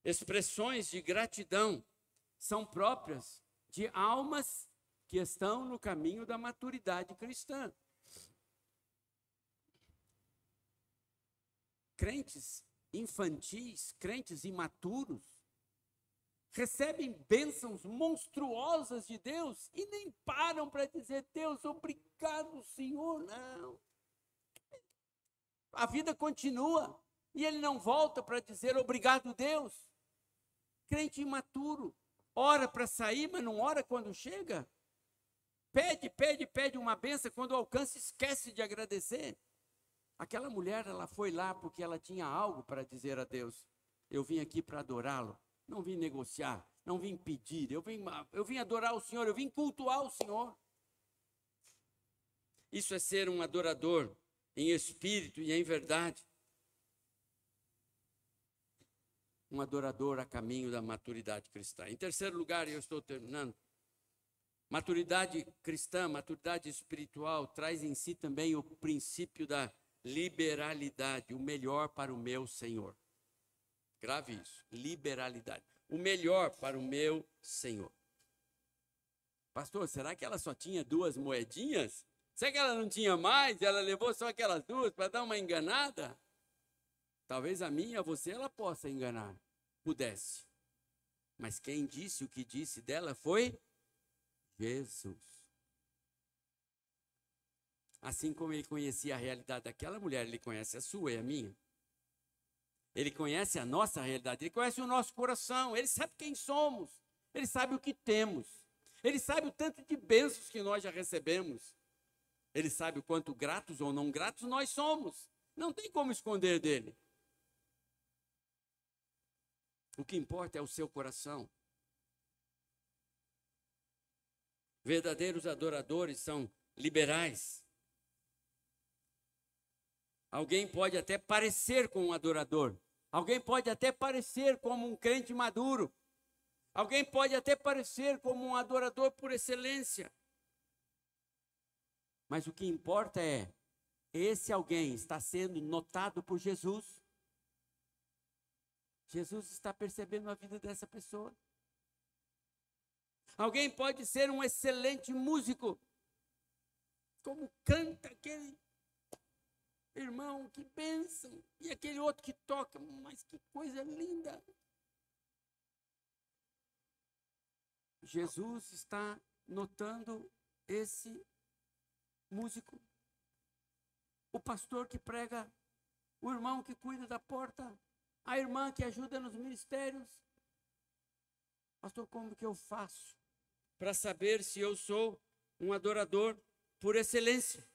Expressões de gratidão são próprias de almas que estão no caminho da maturidade cristã. Crentes infantis, crentes imaturos, recebem bênçãos monstruosas de Deus e nem param para dizer, Deus, obrigado, Senhor. Não. A vida continua e ele não volta para dizer, obrigado, Deus. Crente imaturo, ora para sair, mas não ora quando chega. pede uma bênção, quando alcança, esquece de agradecer. Aquela mulher, ela foi lá porque ela tinha algo para dizer a Deus. Eu vim aqui para adorá-lo, não vim negociar, não vim pedir, eu vim adorar o Senhor, eu vim cultuar o Senhor. Isso é ser um adorador em espírito e em verdade. Um adorador a caminho da maturidade cristã. Em terceiro lugar, e eu estou terminando, maturidade cristã, maturidade espiritual, traz em si também o princípio da liberalidade, o melhor para o meu Senhor. Grave isso, liberalidade. O melhor para o meu Senhor. Pastor, será que ela só tinha 2 moedinhas? Será que ela não tinha mais? Ela levou só aquelas 2 para dar uma enganada? Talvez a mim e a você ela possa enganar, pudesse. Mas quem disse o que disse dela foi Jesus. Assim como ele conhecia a realidade daquela mulher, ele conhece a sua e a minha. Ele conhece a nossa realidade, ele conhece o nosso coração, ele sabe quem somos, ele sabe o que temos, ele sabe o tanto de bênçãos que nós já recebemos, ele sabe o quanto gratos ou não gratos nós somos, não tem como esconder dele. O que importa é o seu coração. Verdadeiros adoradores são liberais. Alguém pode até parecer com um adorador. Alguém pode até parecer como um crente maduro. Alguém pode até parecer como um adorador por excelência. Mas o que importa é, esse alguém está sendo notado por Jesus. Jesus está percebendo a vida dessa pessoa. Alguém pode ser um excelente músico. Como canta aquele irmão, que bênção. E aquele outro que toca, mas que coisa linda. Jesus está notando esse músico. O pastor que prega, o irmão que cuida da porta, a irmã que ajuda nos ministérios. Pastor, como que eu faço para saber se eu sou um adorador por excelência?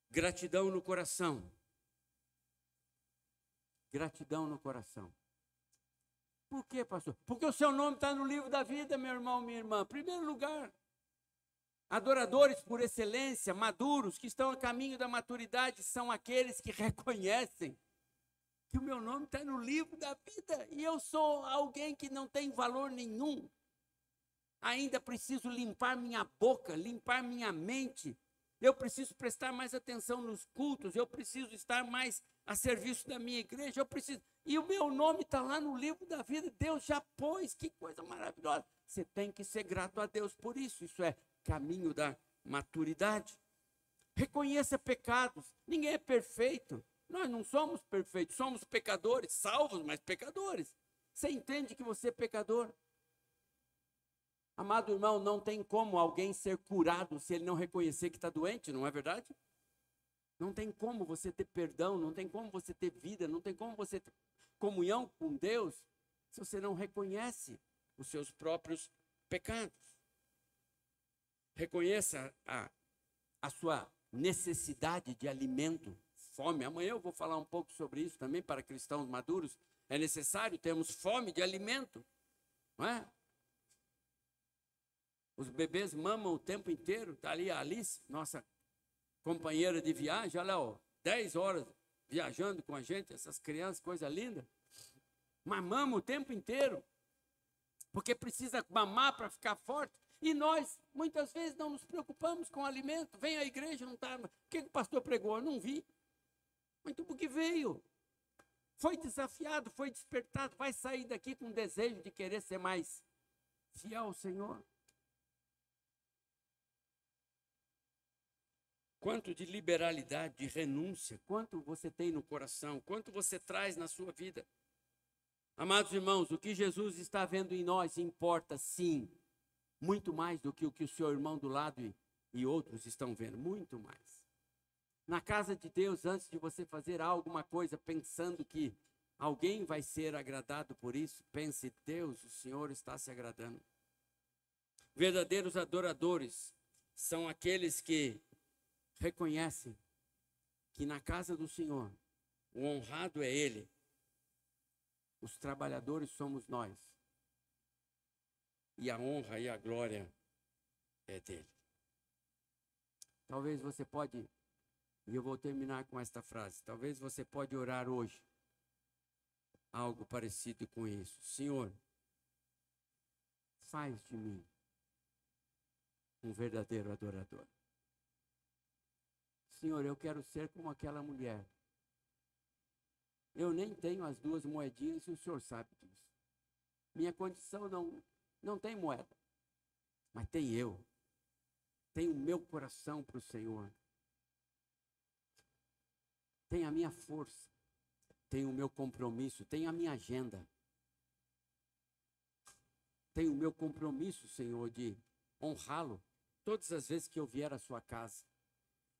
Gratidão no coração. Gratidão no coração. Por quê, pastor? Porque o seu nome está no livro da vida, meu irmão, minha irmã. Em primeiro lugar, adoradores por excelência, maduros, que estão a caminho da maturidade, são aqueles que reconhecem que o meu nome está no livro da vida e eu sou alguém que não tem valor nenhum. Ainda preciso limpar minha boca, limpar minha mente. Eu preciso prestar mais atenção nos cultos, eu preciso estar mais a serviço da minha igreja, eu preciso... E o meu nome está lá no livro da vida, Deus já pôs, que coisa maravilhosa. Você tem que ser grato a Deus por isso, isso é caminho da maturidade. Reconheça pecados, ninguém é perfeito, nós não somos perfeitos, somos pecadores, salvos, mas pecadores. Você entende que você é pecador? Amado irmão, não tem como alguém ser curado se ele não reconhecer que está doente, não é verdade? Não tem como você ter perdão, não tem como você ter vida, não tem como você ter comunhão com Deus se você não reconhece os seus próprios pecados. Reconheça a sua necessidade de alimento, fome. Amanhã eu vou falar um pouco sobre isso também para cristãos maduros. É necessário termos fome de alimento, não é? Os bebês mamam o tempo inteiro. Está ali a Alice, nossa companheira de viagem, olha lá, 10 horas viajando com a gente, essas crianças, coisa linda. Mas mama o tempo inteiro, porque precisa mamar para ficar forte. E nós, muitas vezes, não nos preocupamos com o alimento. Vem à igreja, não está... O que o pastor pregou? Eu não vi. Muito porque veio. Foi desafiado, foi despertado, vai sair daqui com desejo de querer ser mais fiel ao Senhor. Quanto de liberalidade, de renúncia, quanto você tem no coração, quanto você traz na sua vida. Amados irmãos, o que Jesus está vendo em nós importa sim, muito mais do que o seu irmão do lado e outros estão vendo, muito mais. Na casa de Deus, antes de você fazer alguma coisa pensando que alguém vai ser agradado por isso, pense, Deus, o Senhor está se agradando. Verdadeiros adoradores são aqueles que reconhecem que na casa do Senhor o honrado é Ele, os trabalhadores somos nós, e a honra e a glória é dele. Talvez você pode, e eu vou terminar com esta frase, talvez você pode orar hoje algo parecido com isso. Senhor, faz de mim um verdadeiro adorador. Senhor, eu quero ser como aquela mulher. Eu nem tenho as 2 moedinhas e o Senhor sabe disso. Minha condição não tem moeda, mas tem eu. Tenho o meu coração para o Senhor. Tem a minha força. Tenho o meu compromisso. Tenho a minha agenda. Tenho o meu compromisso, Senhor, de honrá-lo todas as vezes que eu vier à sua casa.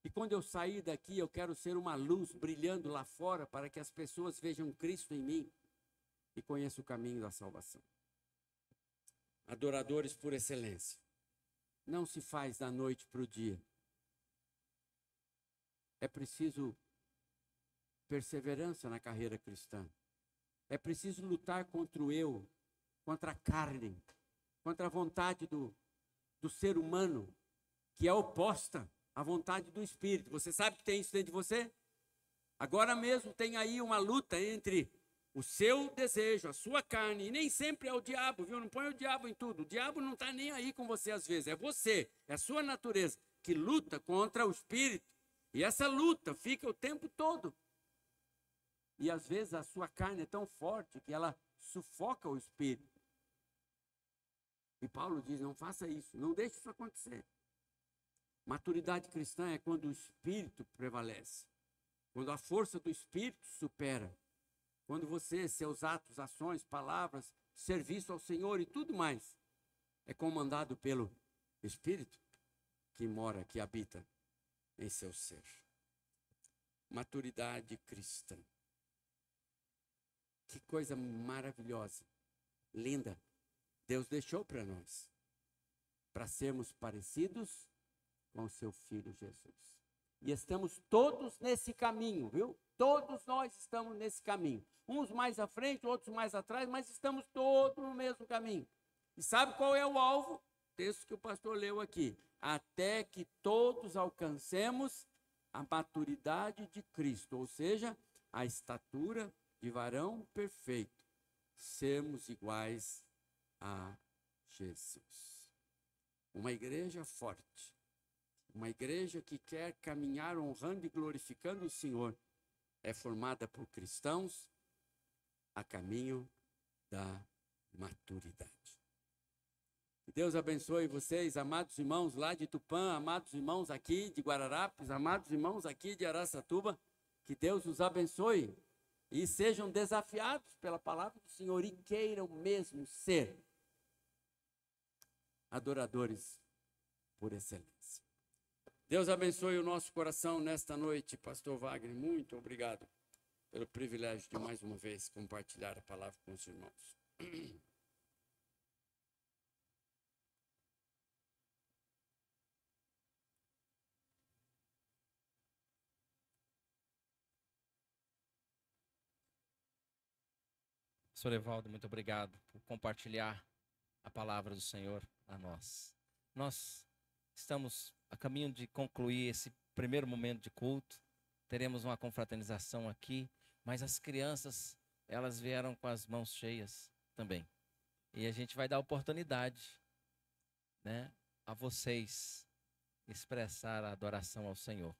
E quando eu sair daqui, eu quero ser uma luz brilhando lá fora para que as pessoas vejam Cristo em mim e conheçam o caminho da salvação. Adoradores por excelência. Não se faz da noite para o dia. É preciso perseverança na carreira cristã. É preciso lutar contra o eu, contra a carne, contra a vontade do ser humano, que é oposta à vontade do Espírito. Você sabe que tem isso dentro de você? Agora mesmo tem aí uma luta entre o seu desejo, a sua carne, e nem sempre é o diabo, viu? Não põe o diabo em tudo. O diabo não está nem aí com você às vezes. É você, é a sua natureza que luta contra o Espírito. E essa luta fica o tempo todo. E às vezes a sua carne é tão forte que ela sufoca o Espírito. E Paulo diz, não faça isso, não deixe isso acontecer. Maturidade cristã é quando o Espírito prevalece. Quando a força do Espírito supera. Quando você, seus atos, ações, palavras, serviço ao Senhor e tudo mais, é comandado pelo Espírito que mora, que habita em seu ser. Maturidade cristã. Que coisa maravilhosa, linda. Deus deixou para nós, para sermos parecidos com o seu Filho Jesus. E estamos todos nesse caminho, viu? Todos nós estamos nesse caminho. Uns mais à frente, outros mais atrás, mas estamos todos no mesmo caminho. E sabe qual é o alvo? O texto que o pastor leu aqui. Até que todos alcancemos a maturidade de Cristo, ou seja, a estatura de varão perfeito. Sermos iguais a Jesus. Uma igreja forte. Uma igreja que quer caminhar honrando e glorificando o Senhor é formada por cristãos a caminho da maturidade. Que Deus abençoe vocês, amados irmãos lá de Tupã, amados irmãos aqui de Guararapes, amados irmãos aqui de Araçatuba. Que Deus os abençoe e sejam desafiados pela palavra do Senhor e queiram mesmo ser adoradores por excelência. Deus abençoe o nosso coração nesta noite, pastor Wagner. Muito obrigado pelo privilégio de mais uma vez compartilhar a palavra com os irmãos. Senhor Evaldo, muito obrigado por compartilhar a palavra do Senhor a nós. Nós estamos a caminho de concluir esse primeiro momento de culto. Teremos uma confraternização aqui, mas as crianças, elas vieram com as mãos cheias também. E a gente vai dar oportunidade, né, a vocês expressar a adoração ao Senhor.